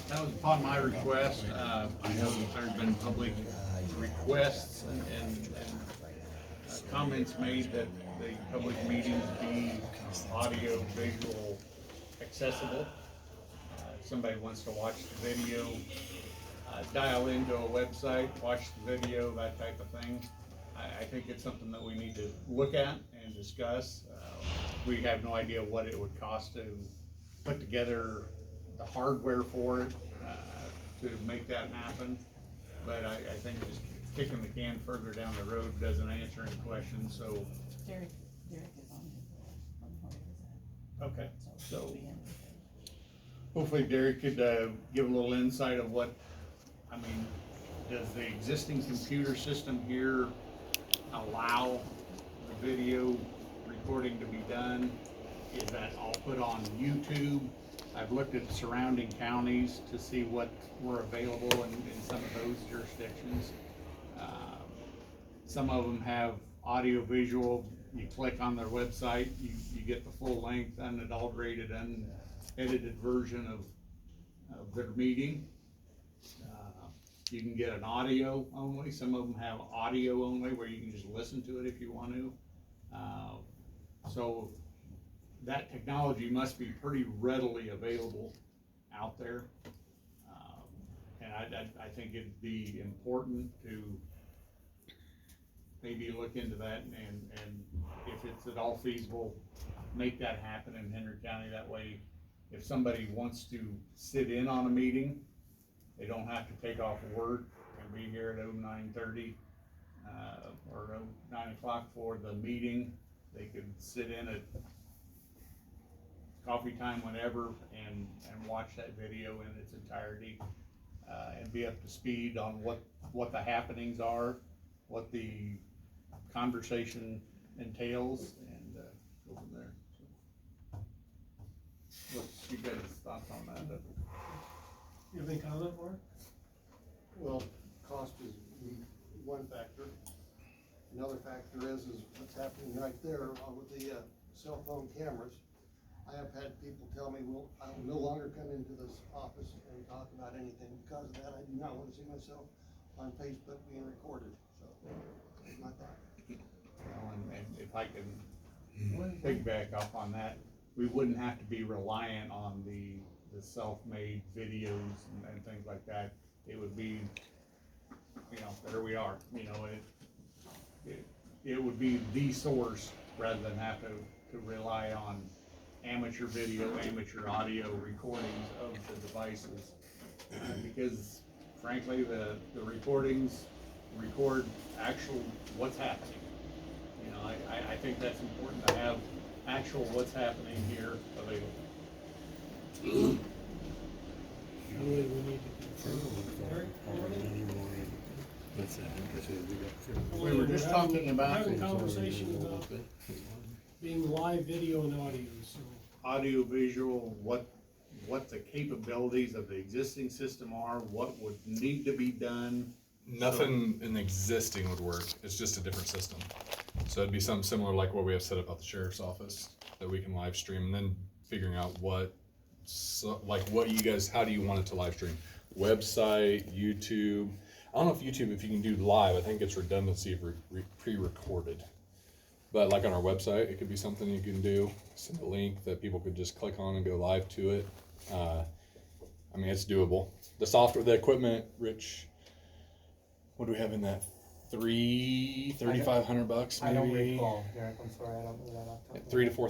That was upon my request. I know there's been public requests and comments made that the public meetings be audio, visual, accessible. If somebody wants to watch the video, dial into a website, watch the video, that type of thing. I think it's something that we need to look at and discuss. We have no idea what it would cost to put together the hardware for it, to make that happen. But I think just kicking the can further down the road doesn't answer any questions, so. Derek is on. Okay, so hopefully Derek could give a little insight of what, I mean, does the existing computer system here allow the video recording to be done? Is that all put on YouTube? I've looked at the surrounding counties to see what were available in some of those jurisdictions. Some of them have audio visual. You click on their website, you get the full length, unadulterated, unedited version of their meeting. You can get an audio only. Some of them have audio only where you can just listen to it if you want to. So that technology must be pretty readily available out there. And I think it'd be important to maybe look into that and if it's at all feasible, make that happen in Henry County. That way, if somebody wants to sit in on a meeting, they don't have to take off work and be here at 09:30 or 9 o'clock for the meeting. They could sit in at coffee time whenever and watch that video in its entirety and be up to speed on what the happenings are, what the conversation entails, and go from there. So, what's you guys' thoughts on that? You have any comment, Mark? Well, cost is one factor. Another factor is what's happening right there with the cell phone cameras. I have had people tell me, well, I will no longer come into this office and talk about anything because of that. I do not want to see myself on Facebook being recorded, so it's not that. Well, and if I can piggyback up on that, we wouldn't have to be reliant on the self-made videos and things like that. It would be, there we are, it would be the source rather than have to rely on amateur video, amateur audio recordings of the devices. Because frankly, the recordings record actual what's happening. I think that's important to have actual what's happening here available. Really, we need to Derek, We were just talking about having a conversation about being live video and audio, so. audio visual, what the capabilities of the existing system are, what would need to be done. Nothing in the existing would work. It's just a different system. So it'd be something similar like what we have set up at the sheriff's office that we can live stream, and then figuring out how do you want it to live stream? Website, YouTube. I don't know if YouTube, if you can do live, I think it's redundancy of pre-recorded. But like on our website, it could be something you can do. Send a link that people could just click on and go live to it. I mean, it's doable. The software, the equipment, Rich, what do we have in that? $3,500 maybe. I don't recall, Derek. I'm sorry, I don't know that off the top of $3,000 to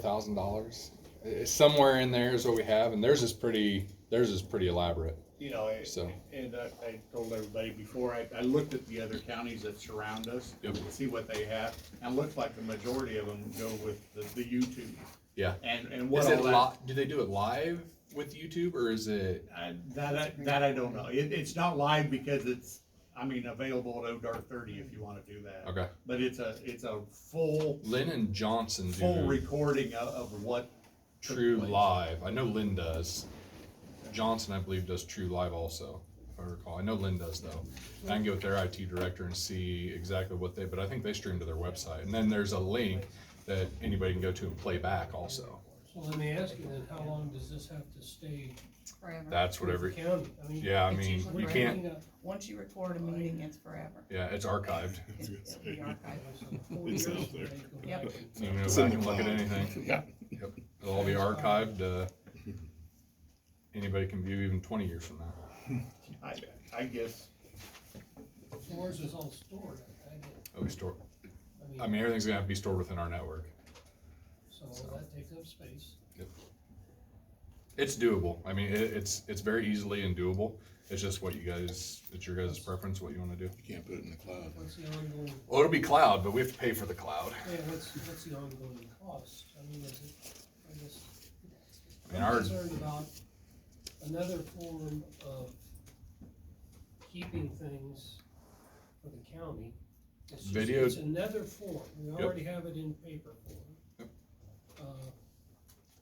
$4,000. Somewhere in there is what we have, and theirs is pretty elaborate. And I told everybody before, I looked at the other counties that surround us Yep. to see what they have, and it looks like the majority of them go with the YouTube. Yeah. And what Is it all that, do they do it live with YouTube, or is it? that I don't know. It's not live because it's, available at $0.30 if you want to do that. Okay. But it's a full Lynn and Johnson do full recording of what took True place. Live. I know Lynn does. Johnson, I believe, does True Live also, if I recall. I know Lynn does though. I can get with their IT director and see exactly what but I think they stream to their website. And then there's a link that anybody can go to and play back also. So let me ask you then, how long does this have to stay Forever. That's with whatever, the county? I mean, yeah, I It's mean, usually you we're can't, taking a- Once you record a meeting, it's forever. yeah, it's archived. It'll be archived. 4 years out from now, there. you go Yep. back and- So you can go It's in back the and look at cloud. anything. Yeah. Yep, it'll all be archived, anybody can view even 20 years from now. I guess, So where's this all stored? It'll be stored, I I mean, everything's gonna have to be stored within our network. so that takes up space. It's doable, I mean, it's very easily and doable, it's just what you guys, it's your guys' preference, what you wanna do. You can't put it in the cloud. What's the ongoing, Well, it'll be cloud, but we have to pay for the cloud. yeah, what's the ongoing cost? I mean, is it, I guess, I mean, I'm our, concerned about another form of keeping things for the county. It's just- Video- It's another form, we Yep. already have it in paper form. Yep.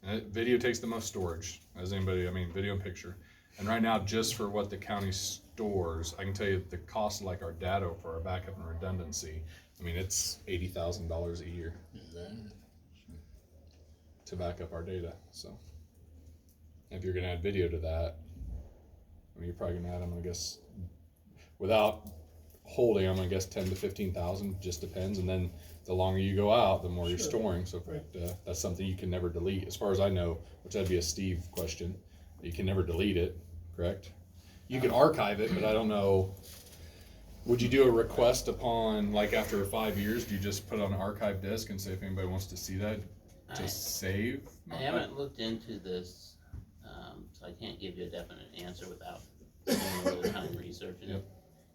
Uh, video takes the most storage, as anybody, I mean, video and picture. And right now, just for what the county stores, I can tell you the cost, like our data for our backup and redundancy, I mean, it's $80,000 a year Is that? to back up our data, so. If you're gonna add video to that, I mean, you're probably gonna add, I'm gonna guess, without holding, I'm gonna guess 10 to 15,000, just depends, and then the longer you go out, the more you're Sure. storing, so that's something you can never delete, as far as I know, which that'd be a Steve question, you can never delete it, correct? You can archive it, but I don't know, would you do a request upon, like, after 5 years, do you just put it on an archive disk and say if anybody wants to see that, to save? I haven't looked into this, so I can't give you a definite answer without doing a little time researching it. Yep.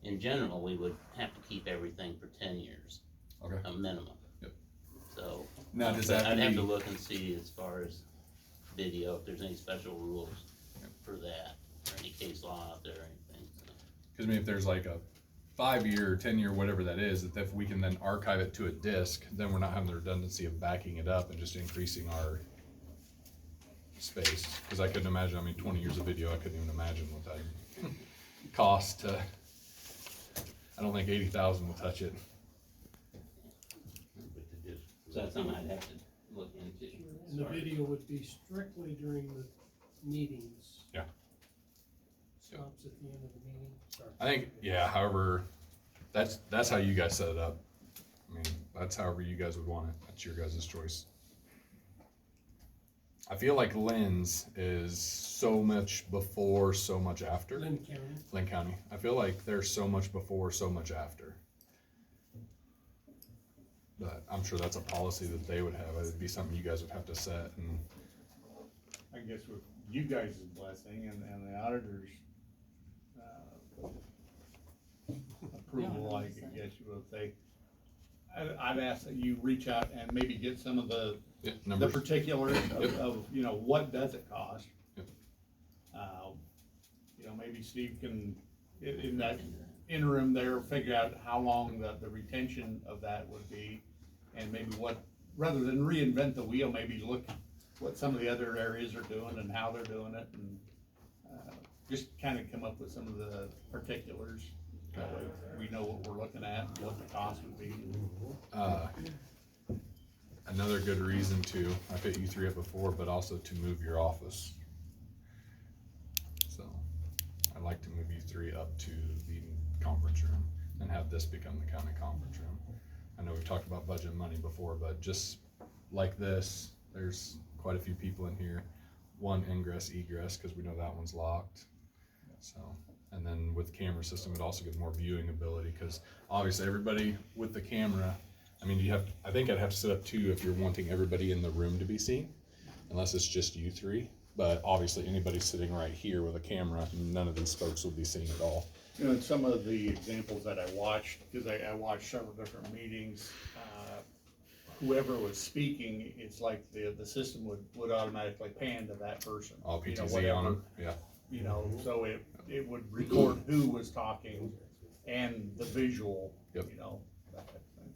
In general, we would have to keep everything for 10 years, Okay. a minimum. Yep. So, Now, does but that I'd have be- to look and see as far as video, if there's any special rules for that, or any case law out there or anything, so. Cause I mean, if there's like a 5-year, 10-year, whatever that is, that if we can then archive it to a disk, then we're not having the redundancy of backing it up and just increasing our space. Cause I couldn't imagine, I mean, 20 years of video, I couldn't even imagine what that cost to, I don't think 80,000 will touch it. So that's something I'd have to look into. And the video would be strictly during the meetings. Yeah. Stops at the end of the meeting, starts. I think, yeah, however, that's how you guys set it up. I mean, that's however you guys would want it, that's your guys' choice. I feel like Lynn's is so much before, so much after. Lynn County. Lynn County. I feel like there's so much before, so much after. But I'm sure that's a policy that they would have. It'd be something you guys would have to set and, I guess with you guys' blessing and the auditors, approval, I guess you would say. I'd ask that you reach out and maybe get some of the yeah, numbers. particulars Yep. of, you know, what does it cost? Yep. You know, maybe Steve can, in that interim there, figure out how long the retention of that would be. And maybe what, rather than reinvent the wheel, maybe look what some of the other areas are doing and how they're doing it, and just kind of come up with some of the particulars. That way we know what we're looking at, and what the cost would be. Another good reason to, I put you three up before, but also to move your office. So I'd like to move you three up to the conference room and have this become the county conference room. I know we've talked about budget and money before, but just like this, there's quite a few people in here. One ingress, egress, cause we know that one's locked. So, and then with camera system, it also gives more viewing ability, cause obviously everybody with the camera, I mean, I think I'd have to set up two if you're wanting everybody in the room to be seen, unless it's just you three. But obviously anybody sitting right here with a camera, none of these folks will be seen at all. You know, in some of the examples that I watched, because I watched several different meetings, whoever was speaking, it's like the system would automatically pan to that person. All You know, PTZ whatever, on them, yeah. You know, so it would record who was talking and the visual, Yep. you know, that type of thing.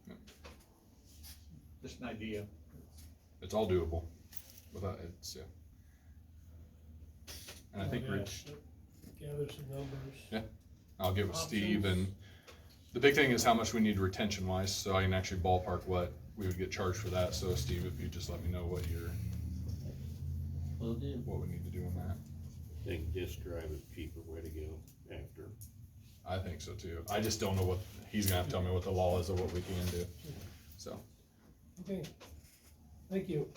Yep. Just an idea. It's all doable. Without it's, yeah. And I think Yeah, Rich, gather some numbers. I'll get with Steve, Options. and the big thing is how much we need retention wise, so I can actually ballpark what we would get charged for that. So Steve, if you just let me know what your Will do. what we need to do on that. Think disk drive is cheaper way to go after. I think so too. I just don't know what, he's gonna have to tell me what the law is or what we can do, so. Okay, thank you.